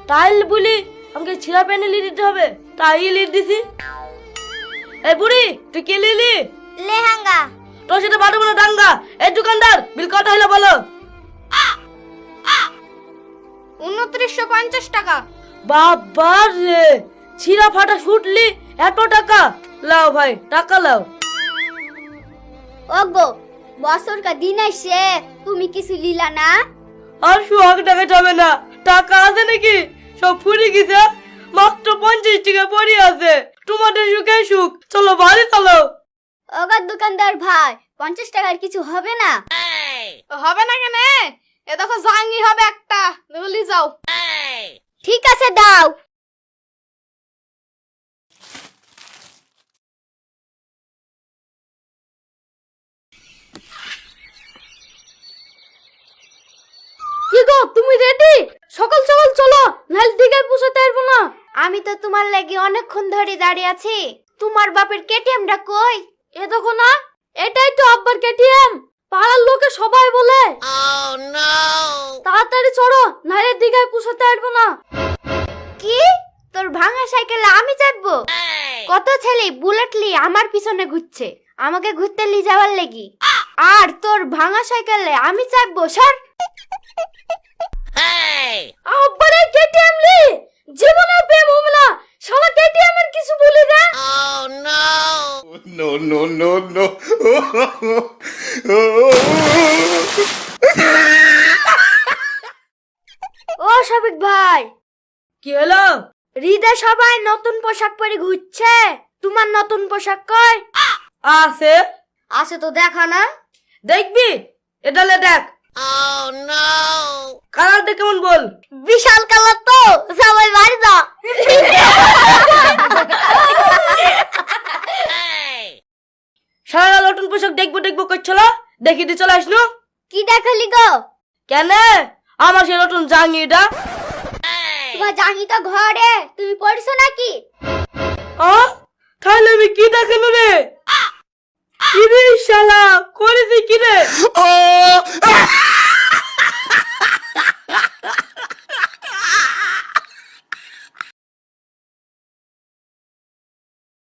Tile বলি আমাকে ছিঁড়া প্যানে লিয়ে দিতে হবে, তাই লিয়ে দিছি। এই বুড়ি তুই কি লিলি? লেহেঙ্গা। তোর সাথে বাড়বো না ডাঙ্গা। এই দোকানদার বিল কত হলো বলো? 2950 টাকা। বাবা রে, ছিঁড়া ফাটা শুটলি এত টাকা? লাও ভাই টাকা লাও। ওগো বছর কা দিন আইছে, তুমি কিছু লিলা না? আর সুহাগ টাকা যাবে না, টাকা আছে নাকি? সব ফুরি গেছে, মাত্র 50 টাকা পড়ে আছে। তোমাদের সুখে সুখ, চলো বাড়ি চলো। ওগো দোকানদার ভাই, 50 টাকার কিছু হবে না? হবে না কেন? এ দেখো জাঙ্গি হবে একটা, বলি যাও। ঠিক আছে দাও। কি গো তুমি রেডি? সকাল সকাল চলো, নাইল দিকে পৌঁছাতে পারবো না। আমি তো তোমার লাগি অনেকক্ষণ ধরে দাঁড়িয়ে আছি। তোমার বাপের কেটিএমটা কই? এ দেখো না, এটাই তো আব্বার কেটিএম। পাড়ার লোকে সবাই বলে। তাড়াতাড়ি চলো, নাইলের দিকে পৌঁছাতে পারবো না। কি? তোর ভাঙা সাইকেলে আমি চাপবো? কত ছেলে বুলেট লি আমার পিছনে ঘুরছে, আমাকে ঘুরতে লি যাওয়ার লাগি। আর তোর ভাঙা সাইকেলে আমি চাপবো? সর। আব্বার এই কেটিএম লি জীবনে প্রেম হবে না। শালা কেটিএম এর কিছু বলি রে। No, no, no, no. ও শফিক ভাই, কি হলো? হৃদয় সবাই নতুন পোশাক পরে ঘুরছে, তোমার নতুন পোশাক কই? আছে আছে তো দেখা না। দেখবি, এটা লে দেখ। কালারটা কেমন বল? বিশাল কালার তো, সবাই বাড়ি দাও। সারা নতুন পোশাক দেখবো দেখবো করছিল, দেখি দিয়ে চলে আসনু। কি দেখালি গো? কেন? আমার সে নতুন জাঙ্গিটা। তোমার জাঙ্গি তো ঘরে, তুমি পড়ছো নাকি? তাহলে আমি কি দেখানো রে? কি রে শালা, করেছি কি রে?